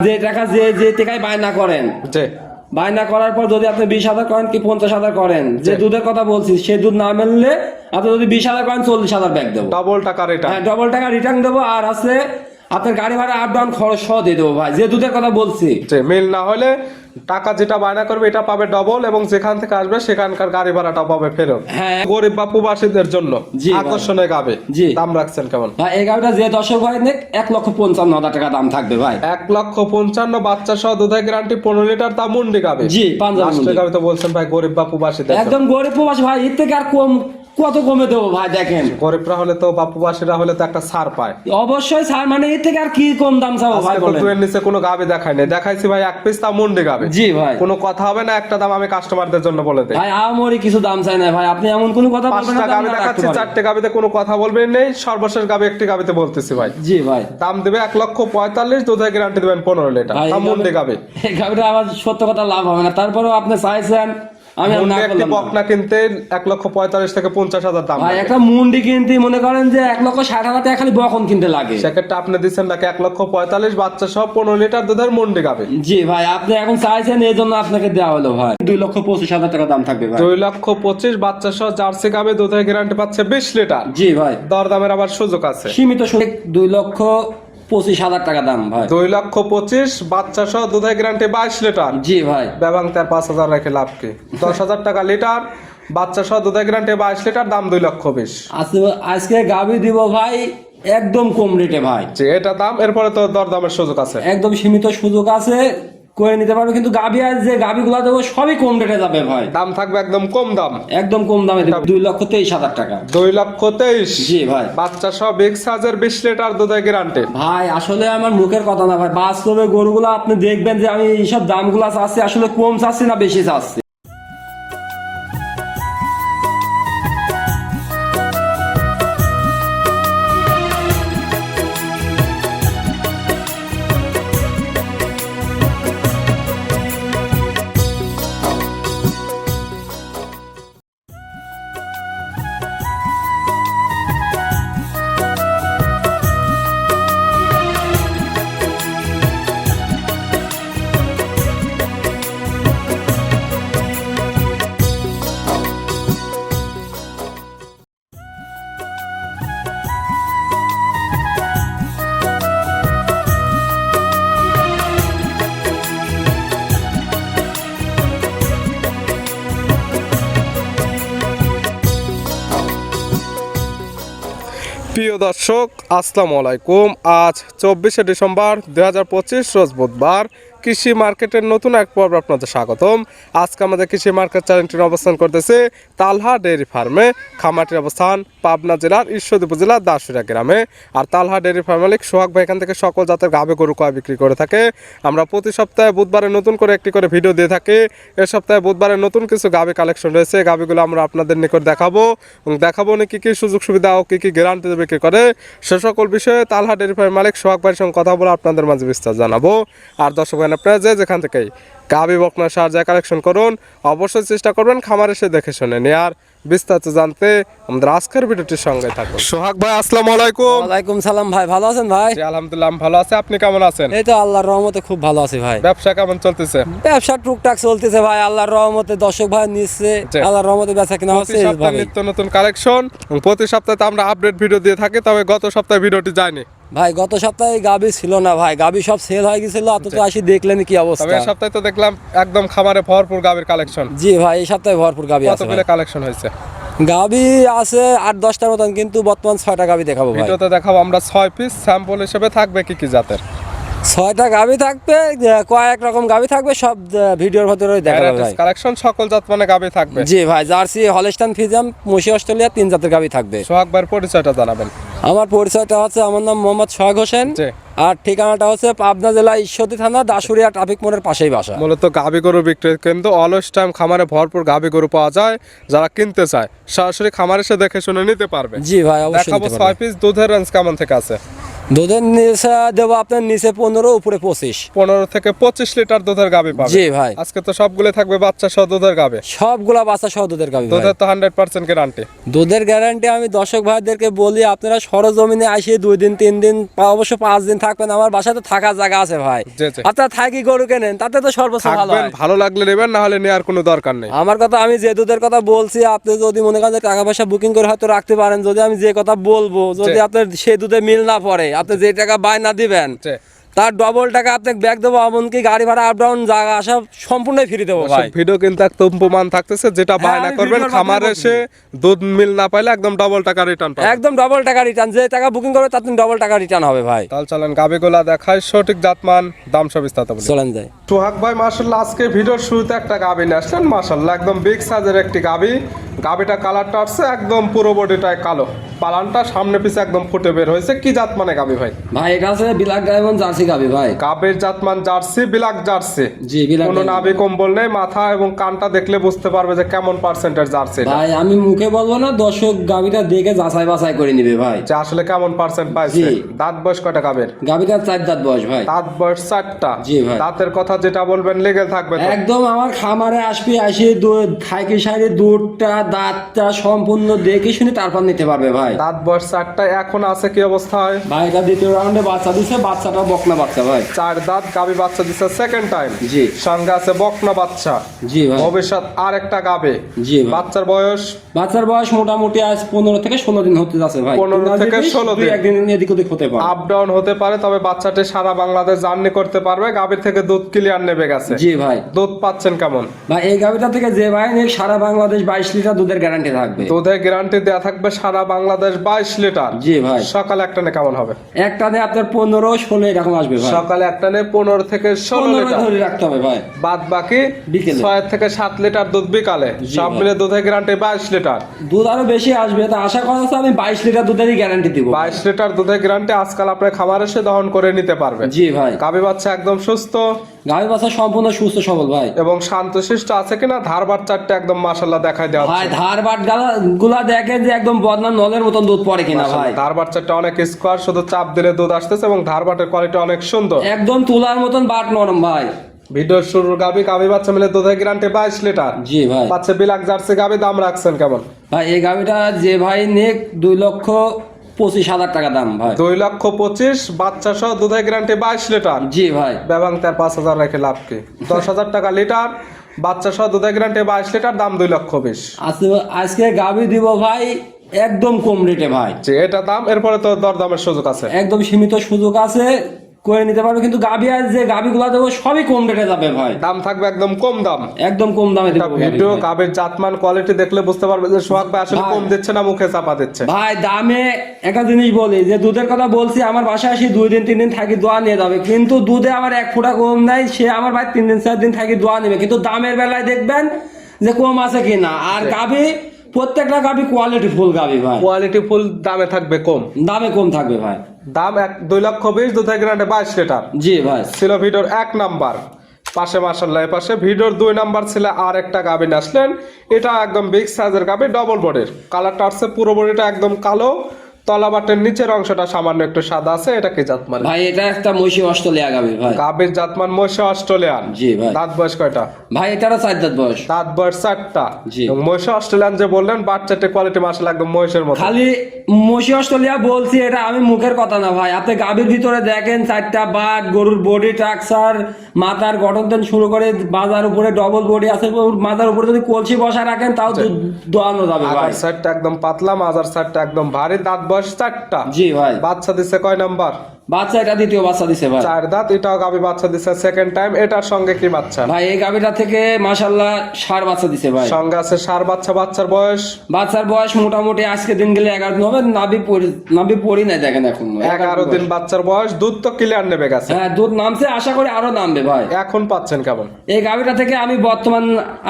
যে টাকা যে টাকায় বায়না করেন, বায়না করার পর যদি আপনি 20,000 করেন কি 50,000 করেন, যে দুধের কথা বলছি সে দুধ না মেললে আপনি যদি 20,000 করেন 40,000 ব্যাক দেবো, ডবল টাকা রিটার্ন। হ্যাঁ, ডবল টাকা রিটার্ন দেবো। আর আছে আপনার গাড়ি ভাড়া আপ ডাউন খরচ সহ দিয়ে দেবো ভাই, যে দুধের কথা বলছি। মিল না হলে টাকা যেটা বায়না করবে এটা পাবে ডবল, এবং যেখান থেকে আসবে সেখানকার গাড়ি ভাড়াটা পাবে ফেরত। হ্যাঁ, গরিব বা প্রবাসীদের জন্য জি আকর্ষণীয় গাবে। জি, দাম রাখছেন কেমন ভাই? এই গাড়িটা যে দর্শক ভাই নেক 1,55,000 টাকা দাম থাকবে ভাই। 1,55,000 বাচ্চা সহ দুধের গ্যারান্টি 15 লিটার দাম মুন্ডি গাবে। জি, পাঞ্জাবি মুন্ডি গাবে তো বলছেন ভাই গরিব বা প্রবাসীদের একদম গরিব প্রবাসী ভাই, এর থেকে আর কম কত কমে দেবো ভাই? দেখেন গরিবরা হলে তো বা প্রবাসীরা হলে তো একটা ছাড় পায়। অবশ্যই স্যার, মানে এর থেকে আর কি কম দাম চাবো ভাই? বলেন। এর নিচে কোনো গাবে দেখাই নাই, দেখাইছি ভাই এক পিস তা মুন্ডি গাবে। জি ভাই, কোনো কথা হবে না, একটা দাম আমি কাস্টমারদের জন্য বলে দেই ভাই। আমরি কিছু দাম চাই না ভাই, আপনি এমন কোনো কথা বলবেন না। 5টা গাবে দেখাচ্ছি, 4টে গাবিতে কোনো কথা বলবেন নেই, সর্বশেষ গাবে একটি গাবিতে বলতেছি ভাই। জি ভাই, দাম দেবে 1,45,000, দুধের গ্যারান্টি দেবেন 15 লিটার, দাম মুন্ডি গাবে। এই গাবিটা আবার সত্য কথা লাভ হবে না, তারপরেও আপনি চাইছেন, আমি আর না একটি করলাম না। বকনা কিনতে 1,45,000 থেকে 50,000 দাম ভাই লাগে। একটা মুন্ডি কিনতে মনে করেন যে 1,60,000 টাকা খালি বকন কিনতে লাগে। সেক্ষেত্রে আপনি দিচ্ছেন নাকি 1,45,000 বাচ্চা সহ 15 লিটার দুধের মুন্ডি গাবে। জি ভাই, আপনি এখন চাইছেন এই জন্য আপনাকে দেওয়া হলো ভাই। 2,25,000 টাকা দাম থাকবে ভাই। 2,25,000 বাচ্চা সহ জার্সি গাবে, দুধের গ্যারান্টি পাচ্ছে 20 লিটার। জি ভাই, দরদামের আবার সুযোগ আছে, সীমিত সুযোগ। 2,25,000 টাকা দাম ভাই। 2,25,000 বাচ্চা সহ দুধের গ্যারান্টি 22 লিটার। জি ভাই, বেবাং তার 5,000 রেখে লাভ কি? 10,000 টাকা লিটার, বাচ্চা সহ দুধের গ্যারান্টি 22 লিটার, দাম 2,20,000। আজকে গাবি দিব ভাই একদম কম রেটে ভাই। যে এটা দাম, এরপরে তো দরদামের সুযোগ আছে, একদম সীমিত সুযোগ আছে, করে নিতে পারবে। কিন্তু গাবি আর যে গাবিগুলা দেবো সবই কম রেটে যাবে ভাই। দাম থাকবে একদম কম দাম, একদম কম দামে 2,23,000 টাকা। 2,23,000। জি ভাই, বাচ্চা সহ বিগ সাইজের 20 লিটার দুধের গ্যারান্টি। ভাই আসলে আমার মুখের কথা না ভাই, বাস্তবে গরুগুলো আপনি দেখবেন যে আমি এইসব দামগুলা চাচ্ছি, আসলে কম চাচ্ছি না বেশি চাচ্ছি। প্রিয় দর্শক, আসসালামু আলাইকুম। আজ 24শে ডিসেম্বর 2025 রোজ বুধবার। কৃষি মার্কেটের নতুন এক পর্ব আপনাদের স্বাগতম। আজকে আমাদের কৃষি মার্কেট চ্যানেলটির অবস্থান করতেছে তালহা ডেয়ারি ফার্মে। খামারটির অবস্থান পাবনা জেলার ঈশ্বরদী উপজেলার দাসুরিয়া গ্রামে। আর তালহা ডেয়ারি ফার্ম মালিক সোহাগ ভাই এখান থেকে সকল জাতের গাভী গরু কয় বিক্রি করে থাকে। আমরা প্রতি সপ্তাহে বুধবারে নতুন করে একটি করে ভিডিও দিয়ে থাকি। এ সপ্তাহে বুধবারে নতুন কিছু গাভী কালেকশন রয়েছে, গাভীগুলো আমরা আপনাদের নিকট দেখাবো এবং দেখাবো না কী কী সুযোগ সুবিধা ও কী কী গ্যারান্টি বিক্রি করে, সে সকল বিষয়ে তালহা ডেয়ারি ফার্ম মালিক সোহাগ ভাইয়ের সঙ্গে কথা বলে আপনাদের মাঝে বিস্তার জানাবো। আর দর্শক আপনারা যেখান থেকেই গাভী বকনা সার যা কালেকশন করুন, অবশ্যই চেষ্টা করবেন খামার এসে দেখে শুনে নেয়ার। বিস্তারিত জানতে আমাদের আজকের ভিডিওটির সঙ্গে থাকুন। সোহাগ ভাই আসসালামু আলাইকুম। ওয়ালাইকুম সালাম ভাই, ভালো আছেন ভাই? জি আলহামদুলিল্লাহ ভালো আছি, আপনি কেমন আছেন? এই তো আল্লাহর রহমতে খুব ভালো আছি ভাই। ব্যবসা কেমন চলতেছে? ব্যবসা টুকটাক চলতেছে ভাই, আল্লাহর রহমতে দর্শক ভাই নিচ্ছে, আল্লাহর রহমতে বেচা কিনা হচ্ছে এইভাবে। নিত্য নতুন কালেকশন প্রতি সপ্তাহে আমরা আপডেট ভিডিও দিয়ে থাকি, তবে গত সপ্তাহে ভিডিওটি যায়নি ভাই। গত সপ্তাহে গাবি ছিল না ভাই, গাবি সব সেল হয়ে গেছিল, অথচ আসি দেখলেন কি তবে অবস্থা। এই সপ্তাহে তো দেখলাম একদম খামারে ভরপুর গাভীর কালেকশন। জি ভাই, এই সপ্তাহে ভরপুর গাবি আছে। কতগুলো কালেকশন হয়েছে? গাবি আছে 8-10টার মতন, কিন্তু বর্তমান 6টা গাবি দেখাবো ভাই। ভিডিওতে দেখাবো আমরা 6 পিস স্যাম্পল হিসেবে থাকবে কি কি জাতের। 6টা গাবি থাকবে, কয়েক রকম গাবি থাকবে, সব ভিডিওর ভিতরে দেখাবো ভাই। কালেকশন সকল জাত মানে গাভী থাকবে। জি ভাই, জার্সি, হলস্টাইন ফ্রিজিয়ান, মুশি অস্ট্রেলিয়া 3 জাতের গাবি থাকবে। সোহাগ ভাইয়ের পরিচয়টা জানাবেন। আমার পরিচয়টা হচ্ছে, আমার নাম মোহাম্মদ সোহাগ হোসেন, আর ঠিকানাটা হচ্ছে পাবনা জেলা ঈশ্বরদী থানা দাসুরিয়া ট্রাফিক মোড়ের পাশেই বাসা। মূলত গাভী গরু বিক্রি কিন্তু অলস টাইম খামারে ভরপুর গাভী গরু পাওয়া যায়। যারা কিনতে চায় সরাসরি খামারে এসে দেখে শুনে নিতে পারবে। জি ভাই, অবশ্যই দেখাবো নিতে 6 পারবে। পিস। দুধের রেঞ্জ কেমন থেকে আছে? দুধের নিচে দেবো আপনার নিচে 15 উপরে 25। 15 থেকে 25 লিটার দুধের গাভী পাবে। জি ভাই, আজকে তো সবগুলো থাকবে বাচ্চা সহ দুধের গাভী। সবগুলা বাচ্চা সহ দুধের গাভী ভাই। দুধের তো 100% গ্যারান্টি। দুধের গ্যারান্টি আমি দর্শক ভাইদেরকে বলি, আপনারা সরজমিনে আসে 2 দিন 3 দিন অবশ্য 5 দিন থাকবেন। আমার বাসায় তো থাকার জায়গা আছে ভাই। জি, জি। আপনারা থাকি গরু কেনেন, তাতে তো সর্বোচ্চ ভালো থাকবেন, হয়। ভালো লাগলে নেবেন, না হলে নেওয়ার কোনো দরকার নেই। আমার কথা, আমি যে দুধের কথা বলছি, আপনি যদি মনে করেন যে টাকা পয়সা বুকিং করে হয়তো রাখতে পারেন। যদি আমি যে কথা বলবো, যদি জি। আপনার সেই দুধে মিল না পড়ে, আপনি যে টাকা বায়না দিবেন জি। তার ডবল টাকা আপনাকে ব্যাক দেবো, এমনকি গাড়ি ভাড়া আপ ডাউন জায়গা আসা সম্পূর্ণই ফ্রি দেবো ভাই। ভিডিও কিন্তু একদম প্রমাণ থাকতেছে, যেটা বায়না আমি করবেন ভিডিওর খামারে মাধ্যমে এসে দুধ মিল না পাইলে একদম ডাবল টাকা রিটার্ন পাবেন। একদম ডবল টাকা রিটার্ন, যে টাকা বুকিং করবে তার ডবল টাকা রিটার্ন হবে ভাই। তাহলে চলেন গাবিগুলা দেখায়, সঠিক জাতমান দাম সব বিস্তারিত বলি। চলেন যাই। সোহাগ ভাই মাশাআল্লাহ আজকে ভিডিওর শুরুতে একটা গাবি নিয়ে আসলেন, মাশাআল্লাহ একদম বিগ সাইজের একটি গাবি। গাবিটা কালারটা আসছে একদম পুরো বডিটাই কালো, পালানটা সামনে পিছে একদম ফুটে বের হয়েছে। কি জাত মানে গাবি ভাই? ভাই এটা আছে বিলাক ডায়মন্ড জার্সি গাবি ভাই। গাবির জাতমান জার্সি, বিলাক জার্সি। জি, বিলাক কোনো ডায়মন্ড। নাভি কম্বল নেই, মাথা এবং কানটা দেখলে বুঝতে পারবে যে কেমন পার্সেন্টেজ জার্সি এটা। ভাই আমি মুখে বলবো না, দর্শক গাবিটা দেখে যাচাই বাছাই করে নিবে ভাই। যে আসলে কেমন পার্সেন্ট পাইছে। জি। দাঁত বয়স কয়টা গাবির? গাবিটার 4 দাঁত বয়স ভাই। দাঁত বয়স 4টা। জি ভাই। দাঁতের কথা যেটা বলবেন লিগেল থাকবে তো? একদম আমার খামারে আসবি, আসে খাইকে সাইডে দুধটা দাঁতটা সম্পূর্ণ দেখে শুনে তারপর নিতে পারবে ভাই। দাঁত বয়স 4টা। এখন আছে কি অবস্থায়? ভাই এটা দ্বিতীয় রাউন্ডে বাচ্চা দিছে, বাচ্চাটা বকনা বাচ্চা ভাই। 4 দাঁত গাবি বাচ্চা দিচ্ছে সেকেন্ড টাইম। জি। সঙ্গে আছে বকনা বাচ্চা। জি ভাই। ভবিষ্যৎ আর একটা গাবে। জি ভাই। বাচ্চার বয়স বাচ্চার বয়স মোটামুটি আজ 15 থেকে 16 দিন হতে যাচ্ছে ভাই। 15 থেকে 16 দিন। একদিন এদিক ওদিক হতে পারে। আপ ডাউন হতে পারে, তবে বাচ্চাটি সারা বাংলাদেশ জার্নি করতে পারবে। গাবির থেকে দুধ ক্লিয়ার নেবে গেছে। জি ভাই। দুধ পাচ্ছেন কেমন? ভাই এই গাবিটা থেকে যে ভাই নিক সারা বাংলাদেশ 22 লিটার দুধের গ্যারান্টি থাকবে। দুধের গ্যারান্টি দেয়া থাকবে সারা বাংলাদেশ 22 লিটার। জি ভাই। সকালে একটানে কেমন হবে? একটানে আপনার 15-16 এরকম আসবে ভাই। সকালে একটানে 15 থেকে 16 15 লিটার। ধরে রাখতে হবে ভাই। বাদ বাকি বিকেলে। 6 থেকে 7 লিটার দুধ বিকালে। জি সব ভাই। মিলে দুধের গ্যারান্টি 22 লিটার। দুধ আরো বেশি আসবে, তা আশা করা যাচ্ছে আমি 22 লিটার দুধেরই গ্যারান্টি দিব। 22 লিটার দুধের গ্যারান্টি আজকাল আপনার খামার এসে দহন করে নিতে পারবে। জি ভাই। গাভী বাচ্চা একদম সুস্থ গাভী বাচ্চা সম্পূর্ণ সুস্থ সবল ভাই। এবং শান্তশিষ্ট আছে কিনা ধারবার চারটে একদম মাশাআল্লাহ দেখাই দেওয়া ভাই ধার বাট গুলা দেখেন যে একদম বদনাম নলের মতন দুধ পড়ে কিনা ভাই। ধারবার চারটে অনেক স্কোয়ার, শুধু চাপ দিলে দুধ আসতেছে এবং ধারবাটের কোয়ালিটি অনেক সুন্দর। একদম তুলার মতন বাট নরম ভাই। ভিডিওর শুরুর গাভী বাচ্চা মিলে দুধের গ্যারান্টি 22 লিটার। জি ভাই। পাচ্ছে বিলাক জার্সি গাভী, দাম রাখছেন কেমন? ভাই এই গাভীটা যে ভাই নেক 2,25,000 টাকা দাম ভাই। 2,25,000 বাচ্চা সহ দুধের গ্যারান্টি 22 লিটার। জি ভাই। ব্যবহার তার 5,000 রেখে লাভ কি? 10,000 টাকা লিটার বাচ্চা সহ দুধের গ্যারান্টি 22 লিটার, দাম 2,20,000। আজকে গাভী দিব ভাই একদম কম রেটে ভাই। যে এটা দাম, এরপরে তো দরদামের সুযোগ আছে। একদম সীমিত সুযোগ আছে, করে নিতে পারবে। কিন্তু গাভী আর যে গাভীগুলা দেবো সবই কম রেটে যাবে ভাই। দাম থাকবে একদম কম দাম। একদম কম দামে দেবো গাভী ভিডিও ভাই। গাভীর জাতমান কোয়ালিটি দেখলে বুঝতে পারবে যে সোহাগ ভাই আসলে ভাই। কম দিচ্ছে না মুখে চাপা দিচ্ছে। ভাই দামে একটা জিনিস বলি, যে দুধের কথা বলছি, আমার বাসায় আসি 2 দিন 3 দিন থাকি দোয়া নিয়ে যাবে, কিন্তু দুধে আমার 1 ফোঁটা কম নাই। সে আমার ভাই 3 দিন 4 দিন থাকি দোয়া নেবে, কিন্তু দামের বেলায় দেখবেন যে কম আছে কিনা। আর গাভী প্রত্যেকটা গাভী কোয়ালিটি ফুল গাভী ভাই। কোয়ালিটি ফুল, দামে থাকবে কম। দামে কম থাকবে ভাই। দাম 2,20,000, দুধের গ্যারান্টি 22 লিটার। জি ভাই। ছিল ভিডিওর 1 নাম্বার। পাশে মাশাআল্লাহ এর পাশে ভিডিওর 2 নাম্বার ছিল আর একটা গাভী আসলেন। এটা একদম বিগ সাইজের গাভী, ডবল বডির। কালারটা আসছে পুরো বডিটা একদম কালো, তলা বাটের নিচের অংশটা সামান্য একটু সাদা আছে। এটা কি জাতমান? ভাই এটা একটা মহিষী অস্ট্রেলিয়া গাভী ভাই। গাভীর জাতমান মহিষা অস্ট্রেলিয়ান। জি ভাই। দাঁত বয়স কয়টা? ভাই এটারও 4 দাঁত বয়স। দাঁত বয়স 4টা। জি। এবং মহিষা অস্ট্রেলিয়ান যে বললেন, বাচ্চাটা কোয়ালিটি মাশাআল্লাহ একদম মহিষের মতো। খালি মহিষী অস্ট্রেলিয়া বলছি, এটা আমি মুখের কথা না ভাই। আপনি গাভীর ভিতরে দেখেন 4টা বাট, গরুর বডি স্ট্রাকচার, মাথার গঠন থেকে শুরু করে মাথার উপরে ডবল বডি আছে, মাথার উপরে যদি কলসি বসা রাখেন তাও দোয়ানো যাবে ভাই। আগার সাইডটা একদম পাতলা, মাজার সাইডটা একদম ভারী। দাঁত বয়স 4টা। জি ভাই। বাচ্চা দিচ্ছে কয় নাম্বার? বাচ্চা এটা দ্বিতীয় বাচ্চা দিছে ভাই। 4 দাঁত। এটাও গাভী বাচ্চা দিচ্ছে সেকেন্ড টাইম। এটার সঙ্গে কি বাচ্চা? ভাই এই গাভীটা থেকে মাশাআল্লাহ ষাঁড় বাচ্চা দিছে ভাই। সঙ্গে আছে ষাঁড় বাচ্চা। বাচ্চার বয়স? বাচ্চার বয়স মোটামুটি আজকে দিন গেলে 11 দিন হবে। নাভি পড়ি নাই দেখেন এখন। 11 দিন বাচ্চার বয়স। দুধ তো ক্লিয়ার নেবে গেছে। হ্যাঁ দুধ নামছে, আশা করি আরো নামবে ভাই। এখন পাচ্ছেন কেমন? এই গাভীটা থেকে আমি বর্তমান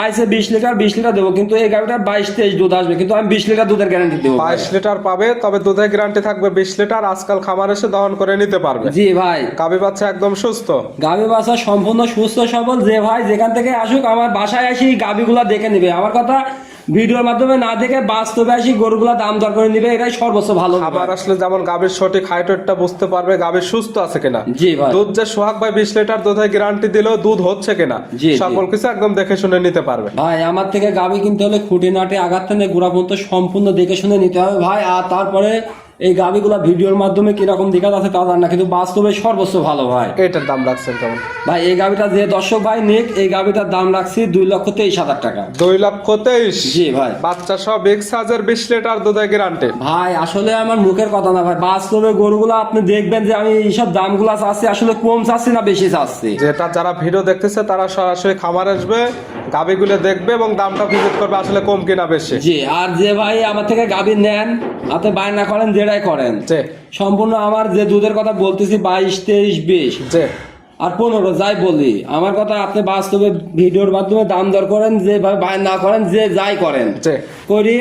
আইছে 20 লিটার দেবো, কিন্তু এই গাভীটা 22-23 দুধ আসবে, কিন্তু আমি 20 লিটার দুধের গ্যারান্টি দেবো। 22 লিটার পাবে, তবে দুধের গ্যারান্টি থাকবে 20 লিটার। আজকাল খামার এসে দহন করে নিতে পারবে। জি ভাই। গাভী বাচ্চা একদম সুস্থ। গাভী বাচ্চা সম্পূর্ণ সুস্থ সবল। যে ভাই যেখান থেকে আসুক আমার বাসায় আসি গাভীগুলা দেখে নিবে। আমার কথা ভিডিওর মাধ্যমে না দেখে বাস্তবে আসি গরুগুলা দাম দর করে নিবে, এটাই সর্বোচ্চ ভালো। আবার আসলে যেমন গাভীর সঠিক হাইটটা বুঝতে পারবে, গাভীর সুস্থ আছে কিনা। জি ভাই। দুধ যে সোহাগ ভাই 20 লিটার দুধের গ্যারান্টি দিলেও দুধ হচ্ছে কিনা জি, সকল কিছু একদম দেখে শুনে নিতে পারবে। ভাই আমার থেকে গাভী কিনতে হলে খুঁটিনাটি আঘাত থেকে গোড়া পর্যন্ত সম্পূর্ণ দেখে শুনে নিতে হবে ভাই। আর তারপরে এই গাভীগুলা ভিডিওর মাধ্যমে কিরকম দেখা যাচ্ছে তা জান না, কিন্তু বাস্তবে সর্বোচ্চ ভালো ভাই। এটার দাম রাখছেন কেমন ভাই এই গাভীটা যে দর্শক ভাই নিক, এই গাভীটার দাম রাখছি 2,23,000 টাকা। 2,23,000। জি ভাই। বাচ্চা সহ বিগ সাইজের 20 লিটার দুধের গ্যারান্টি। ভাই আসলে আমার মুখের কথা না ভাই, বাস্তবে গরুগুলো আপনি দেখবেন যে আমি এইসব দামগুলো চাচ্ছি আসলে কম চাচ্ছি না বেশি চাচ্ছি। যেটা যারা ভিডিও দেখতেছে তারা সরাসরি খামার আসবে, গাভীগুলো দেখবে এবং দামটা ভিজিট করবে আসলে কম কিনা বেশি। জি, আর যে ভাই আমার থেকে গাভী নেন, আপনি বায়না করেন যেটাই করেন, জি সম্পূর্ণ আমার যে দুধের কথা বলতেছি 22, 23, 20 জি আর 15 যাই বলি, আমার কথা আপনি বাস্তবে ভিডিওর মাধ্যমে দাম দর করেন, যে বায়না না করেন, যে যাই করেন জি করি,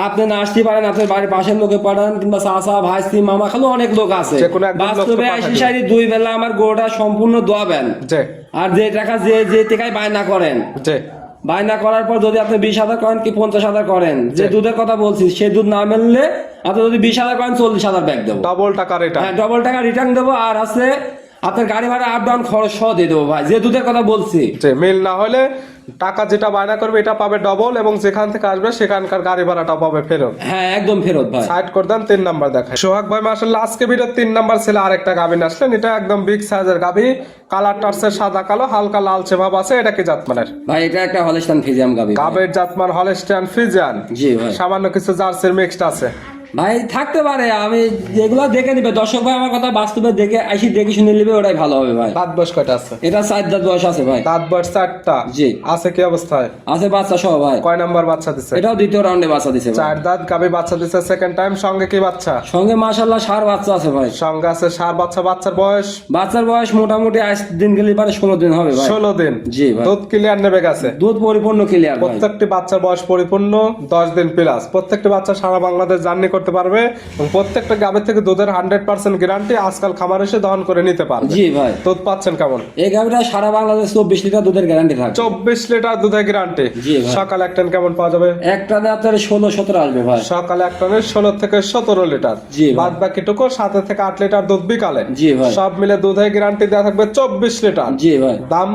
আপনি না আসতে পারেন, আপনার বাড়ির পাশের লোকে পাঠান, কিংবা চাচা ভাইস্তি মামা খালো অনেক লোক আছে, যে কোনো একজন লোককে বাস্তবে পাঠান। আসি সারি 2 বেলা আমার গরুটা সম্পূর্ণ দোয়াবেন। জি আর যে টাকা যে টাকায় বায়না করেন, জি বায়না করার পর যদি আপনি 20,000 করেন কি 50,000 করেন, যে দুধের কথা বলছি সে দুধ না মেললে আপনি যদি 20,000 করেন 40,000 ব্যাক দেবো। ডাবল টাকা রেট। হ্যাঁ, ডবল টাকা রিটার্ন দেবো। আর আছে আপনার গাড়ি ভাড়া আপ ডাউন খরচ সহ দিয়ে দেবো ভাই, যে দুধের কথা বলছি। যে মিল না হলে টাকা যেটা বায়না করবে এটা পাবে ডবল, এবং যেখান থেকে আসবে সেখানকার গাড়ি ভাড়াটা পাবে ফেরত। হ্যাঁ একদম ফেরত ভাই। সাইড করে দেন, 3 নাম্বার দেখায়। সোহাগ ভাই মাশাআল্লাহ আজকে ভিডিও 3 নাম্বার ছিল আরেকটা গাভী আসলেন। এটা একদম বিগ সাইজের গাভী, কালার টার্সের সাদা কালো, হালকা লালচে ভাব আছে। এটা কি জাতমানের? ভাই এটা একটা হলস্টাইন ফ্রিজিয়ান গাভী। গাভীর জাতমান হলস্টাইন ফ্রিজিয়ান। জি ভাই। সামান্য কিছু জার্সির মিক্সড আছে ভাই থাকতে পারে, আমি যেগুলো দেখে নিবে দর্শক ভাই আমার কথা বাস্তবে দেখে আসি, দেখে শুনে নিবে, ওটাই ভালো হবে ভাই। দাঁত বয়স কয়টা আছে? এটা 4 দাঁত বয়স আছে ভাই। দাঁত বয়স 4টা। জি। আছে কি অবস্থায়? আছে বাচ্চা সহ ভাই। কয় নাম্বার বাচ্চা দিছে? এটাও দ্বিতীয় রাউন্ডে বাচ্চা দিছে ভাই। 4 দাঁত গাভী বাচ্চা দিছে সেকেন্ড টাইম। সঙ্গে কি বাচ্চা? সঙ্গে মাশাআল্লাহ ষাঁড় বাচ্চা আছে ভাই। সঙ্গে আছে ষাঁড় বাচ্চা। বাচ্চার বয়স? বাচ্চার বয়স মোটামুটি আজ দিন গেলে পারে 16 দিন হবে ভাই। 16 দিন। জি ভাই। দুধ ক্লিয়ার নেবে গেছে? দুধ পরিপূর্ণ ক্লিয়ার ভাই। প্রত্যেকটি বাচ্চার বয়স পরিপূর্ণ 10 দিন প্লাস। প্রত্যেকটি বাচ্চা সারা বাংলাদেশ জার্নি করতে পারবে এবং প্রত্যেকটা গাভীর থেকে দুধের 100% গ্যারান্টি আজকাল খামার এসে দহন করে নিতে পারবে। জি ভাই। দুধ পাচ্ছেন কেমন? এই গাভীটা সারা বাংলাদেশ 24 লিটার দুধের গ্যারান্টি থাকে। 24 লিটার দুধের গ্যারান্টি। জি ভাই। সকাল এক টান কেমন পাওয়া যাবে? একটানে আপনার 16-17 আসবে ভাই। সকালে এক টানে 16 থেকে 17 লিটার। জি ভাই। বাদ বাকিটুকু 7 থেকে 8 লিটার দুধ বিকালে। জি ভাই। সব মিলে দুধের গ্যারান্টি দেওয়া থাকবে 24 লিটার। জি ভাই। দাম?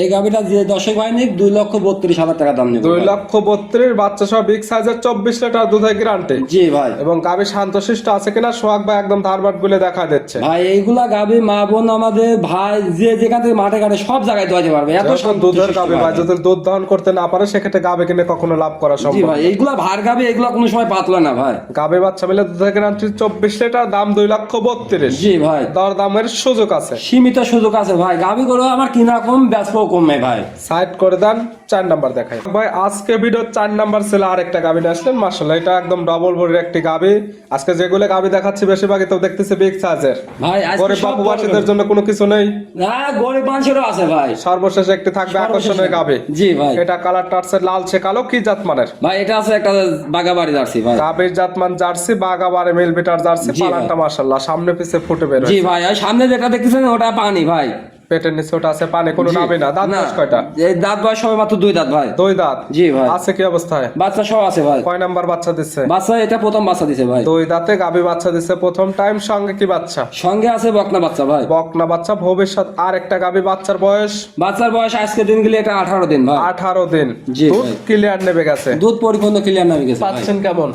এই গাভীটা যে দর্শক ভাই নিক 2,32,000 টাকা দাম নেবে। 2,32,000 বাচ্চা সহ বিগ সাইজের 24 লিটার দুধের গ্যারান্টি। জি ভাই। এবং গাভী শান্তশিষ্ট আছে কিনা সোহাগ ভাই একদম ধারবাট গুলে দেখা দিচ্ছে। ভাই এইগুলা গাভী মা বোন আমাদের ভাই যে যেখান থেকে মাঠে ঘাটে সব জায়গায় দোয়াতে পারবে, এত যখন দুধের গাভী ভাই যদি দুধ দহন করতে না পারে সেক্ষেত্রে গাভী কিনে কখনো লাভ করা জি সম্ভব। ভাই। এইগুলা ভার গাভী, এগুলা কোনো সময় পাতলা না ভাই। গাভী বাচ্চা মিলে দুধের গ্যারান্টি 24 লিটার। দাম 2,32,000। জি ভাই। দর দামের সুযোগ আছে, সীমিত সুযোগ আছে ভাই। গাভী গুলো আমার কিনা কম বেচবো কমে ভাই। সাইড করে দেন। 4 নাম্বার দেখাই ভাই। আজকে ভিডিও 4 নাম্বার ছিল আরেকটা গাভী আসলেন। মাশাআল্লাহ এটা একদম ডবল বডির একটি গাভী। আজকে যেগুলো গাভী দেখাচ্ছি বেশিরভাগই তো দেখতেছি বিগ সাইজের। ভাই আজকে গরিব সব বাপুবাসীদের জন্য কোনো কিছু নেই? না, গরিব মানুষেরও আছে ভাই। সর্বশেষ একটি থাকবে আকর্ষণীয় গাভী। জি ভাই। এটা কালার টার্সের লালচে কালো। কি জাতমানের? ভাই এটা আছে একটা বাগাবাড়ি জার্সি ভাই। গাভীর জাতমান জার্সি, বাগাবারে মিল বিটার জার্সি। জি ভাই। পালানটা মাশাআল্লাহ সামনে পিছে ফুটে বের জি হয়। ভাই। আর সামনে যেটা দেখতেছেন ওটা পানি ভাই। পেটের নিচে ওটা আছে পানি, কোনো জি। নামে না। দাঁত না, বয়স কয়টা? এই দাঁত বয়স সবে মাত্র 2 দাঁত ভাই। 2 দাঁত। জি ভাই। আছে কি অবস্থায়? বাচ্চা সহ আছে ভাই। কয় নাম্বার বাচ্চা দিচ্ছে? বাচ্চা এটা প্রথম বাচ্চা দিছে ভাই। 2 দাঁতে গাভী বাচ্চা দিচ্ছে প্রথম টাইম। সঙ্গে কি বাচ্চা? সঙ্গে আছে বকনা বাচ্চা ভাই। বকনা বাচ্চা। ভবিষ্যৎ আর একটা গাভী। বাচ্চার বয়স? বাচ্চার বয়স আজকে দিন গেলে এটা 18 দিন ভাই। 18 দিন। জি দুধ ভাই। ক্লিয়ার নেবে গেছে? দুধ পরিপূর্ণ ক্লিয়ার নামে গেছে ভাই। পাচ্ছেন কেমন?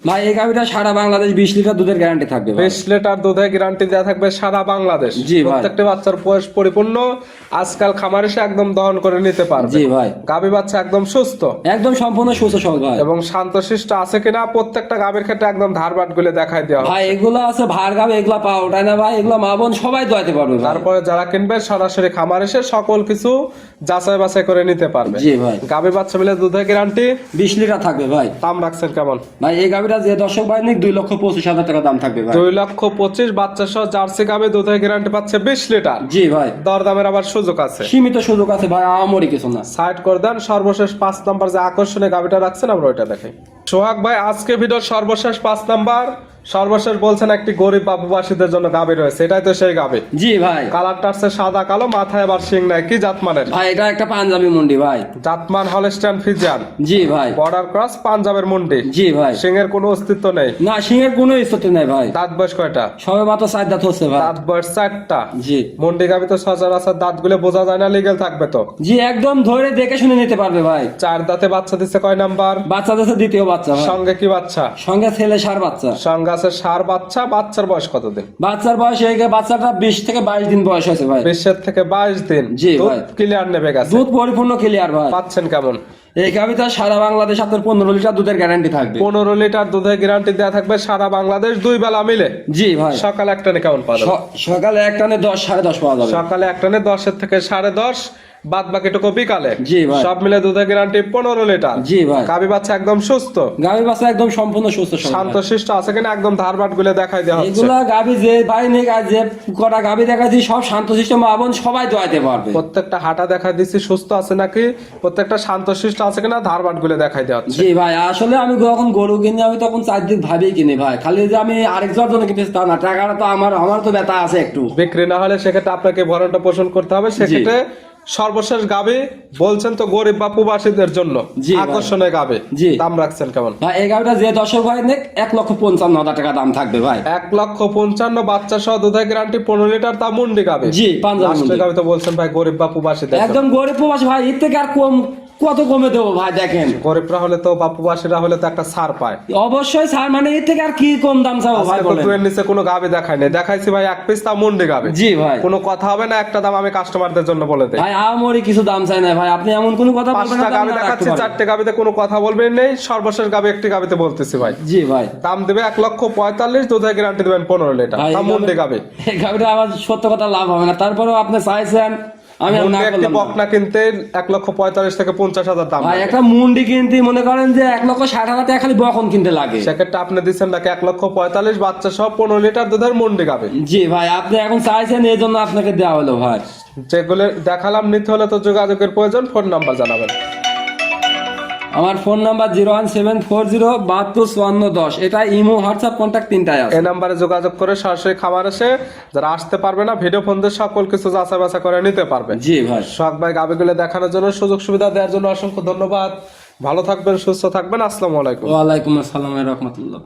ভাই এই গাভীটা সারা বাংলাদেশ 20 লিটার দুধের গ্যারান্টি থাকবে ভাই। 20 লিটার দুধের গ্যারান্টি দেওয়া থাকবে সারা বাংলাদেশ। জি ভাই। প্রত্যেকটা বাচ্চার বয়স পরিপূর্ণ। আজকাল খামার এসে একদম দহন করে নিতে পারবে। জি ভাই। গাভী বাচ্চা একদম সুস্থ একদম সম্পূর্ণ সুস্থ সবল ভাই। এবং শান্তশিষ্ট আছে কিনা প্রত্যেকটা গাভীর ক্ষেত্রে একদম ধারবাট গুলে দেখাই দেওয়া হয়। ভাই এগুলো আছে ভার গাভী, এগুলা পাওয়া ওঠায় না ভাই। এগুলা মা বোন সবাই দোয়াতে পারবে ভাই। তারপরে যারা কিনবে সরাসরি খামার এসে সকল কিছু যাচাই বাছাই করে নিতে পারবে। জি ভাই। গাভী বাচ্চা মিলে দুধের গ্যারান্টি 20 লিটার থাকবে ভাই। দাম রাখছেন কেমন? ভাই এই গাভীটা যে দর্শক ভাই নিক 2,25,000 টাকা দাম থাকবে ভাই। 2,25,000 বাচ্চা সহ জার্সি গাভী দুধের গ্যারান্টি পাচ্ছে 20 লিটার। জি ভাই। দরদামের আবার সুযোগ আছে, সীমিত সুযোগ আছে ভাই, আমরি কিছু না। সাইড করে দেন। সর্বশেষ 5 নাম্বার যে আকর্ষণীয় গাভীটা রাখছেন আমরা ওইটা দেখাই। সোহাগ ভাই আজকে ভিডিওর সর্বশেষ 5 নাম্বার সর্বশেষ বলছেন একটি গরিব বা প্রবাসীদের জন্য গাভী রয়েছে, এটাই তো সেই গাভী। জি ভাই। কালারটা হচ্ছে সাদা কালো, মাথায় আবার শিং নাই, কি জাতমানের? ভাই এটা একটা পাঞ্জাবি মুন্ডি ভাই। জাতমান হলস্টাইন ফ্রিজিয়ান। জি ভাই। বর্ডার ক্রস পাঞ্জাবের মুন্ডি। জি ভাই। শিংয়ের কোনো অস্তিত্ব নেই? না, সিংহের কোনো ইস্যুতে নেই ভাই। দাঁত বয়স কয়টা? সবে মাত্র 4 দাঁত হচ্ছে ভাই। দাঁত বয়স 4টা। জি। মুন্ডি গাভী তো সচরাচর দাঁতগুলো বোঝা যায় না, লিগেল থাকবে তো? জি, একদম ধরে দেখে শুনে নিতে পারবে ভাই। 4 দাঁতে বাচ্চা দিচ্ছে কয় নাম্বার? বাচ্চা দিচ্ছে দ্বিতীয় বাচ্চা ভাই। সঙ্গে কি বাচ্চা? সঙ্গে ছেলে ষাঁড় বাচ্চা। সঙ্গে আছে ষাঁড় বাচ্চা। বাচ্চার বয়স কতদিন? বাচ্চার বয়স বাচ্চাটা 20 থেকে 22 দিন বয়স হয়েছে ভাই। 20 থেকে 22 দিন। জি ভাই। ক্লিয়ার নেবে গেছে? দুধ পরিপূর্ণ ক্লিয়ার ভাই। পাচ্ছেন কেমন? এই গাভিটা সারা বাংলাদেশ আপনার 15 লিটার দুধের গ্যারান্টি থাকবে। 15 লিটার দুধের গ্যারান্টি দেওয়া থাকবে সারা বাংলাদেশ 2 বেলা মিলে। জি ভাই। সকালে এক টানে কেমন পাওয়া যাবে? সকালে এক টানে 10 10:30 পাওয়া যাবে। সকালে এক টানে 10 থেকে 10:30, বাদ বাকিটুকু বিকালে। জি ভাই। সব মিলে দুধের গ্যারান্টি 15 লিটার। জি ভাই। গাভী বাচ্চা একদম সুস্থ? গাভী বাচ্চা একদম সম্পূর্ণ সুস্থ সবল। শান্তশিষ্ট আছে কিনা একদম ধারবাট গুলো দেখাই দেওয়া হচ্ছে। এগুলা গাভী যে ভাই নেই যে কটা গাভী দেখাচ্ছি সব শান্তশিষ্ট মা বোন সবাই দোয়াইতে পারবে। প্রত্যেকটা হাঁটা দেখাই দিচ্ছি সুস্থ আছে নাকি, প্রত্যেকটা শান্তশিষ্ট আছে কিনা ধারবাট গুলো দেখাই দেওয়া হচ্ছে। জি ভাই, আসলে আমি যখন গরু কিনি আমি তখন চারদিক ভাবেই কিনি ভাই, খালি যে আমি আরেকজনের জন্য কিনতেছি তা না, টাকাটা তো আমার তো ব্যথা আছে একটু। বিক্রি না হলে সেক্ষেত্রে আপনাকে ভরণটা পোষণ করতে হবে। সেক্ষেত্রে সর্বশেষ গাভী বলছেন তো গরিব বা প্রবাসীদের জন্য জি ভাই। আকর্ষণীয় গাভী। জি। দাম রাখছেন কেমন? ভাই এই গাভিটা যে দর্শক ভাই নেক 1,55,000 টাকা দাম থাকবে ভাই। 1,55,000 বাচ্চা সহ দুধের গ্যারান্টি 15 লিটার, তা মুন্ডি গাভী। জি, পাঞ্জাবি লাস্টের মুন্ডি। গাভী তো বলছেন ভাই গরিব বা প্রবাসীদের জন্য। একদম গরিব প্রবাসী ভাই, এর থেকে আর কত কমে দেবো ভাই দেখেন। গরিবরা হলে তো বা প্রবাসীরা হলে তো একটা ছাড় পায়। অবশ্যই স্যার, মানে এর থেকে আর কি কম দাম চাবো ভাই আজকে তো বলেন। দুয়ের নিচে কোনো গাভী দেখাই নাই, দেখাইছি ভাই এক পিস, তা মুন্ডি গাভী। জি ভাই। কোনো কথা হবে না, একটা দাম আমি কাস্টমারদের জন্য বলে দেই। ভাই আমরি কিছু দাম চাই না ভাই, আপনি এমন কোনো কথা বলবেন না 5টা যে আমি গাভী না দেখাচ্ছি, রাখতে পারবো। 4টে গাভীতে কোনো কথা বলবেন নেই। সর্বশেষ গাভী একটি গাভীতে বলতেছি ভাই। জি ভাই। দাম দেবে 1,45,000, দুধের গ্যারান্টি দেবেন 15 লিটার, ভাই তা মুন্ডি গাভী। এই গাভিটা আমার সত্য কথা লাভ হবে না, তারপরেও আপনি চাইছেন আমি আর না মুন্ডি একটি করলাম না। বকনা কিনতে 1,45,000 থেকে 50,000 দাম ভাই লাগে। একটা মুন্ডি কিনতে মনে করেন যে 1,60,000 টাকা খালি বকন কিনতে লাগে। সেক্ষেত্রে আপনি দিচ্ছেন নাকি 1,45,000 বাচ্চা সহ 15 লিটার দুধের মুন্ডি গাভী। জি ভাই, আপনি এখন চাইছেন এই জন্য আপনাকে দেওয়া হলো ভাই। যেগুলো দেখালাম নিতে হলে তো যোগাযোগের প্রয়োজন, ফোন নাম্বার জানাবেন। আমার ফোন নাম্বার 01740725410, এটা ইমো হোয়াটসঅ্যাপ কন্ট্যাক্ট তিনটাই আছে। এই নাম্বারে যোগাযোগ করে সরাসরি খামার এসে যারা আসতে পারবে না ভিডিও ফোন দিয়ে সকল কিছু যাচাই বাছাই করে নিতে পারবে। জি ভাই। শখ ভাই গাভীগুলো দেখানোর জন্য, সুযোগ সুবিধা দেওয়ার জন্য অসংখ্য ধন্যবাদ। ভালো থাকবেন, সুস্থ থাকবেন। আসসালামু আলাইকুম। ওয়ালাইকুম আসসালাম ওয়া রাহমাতুল্লাহ।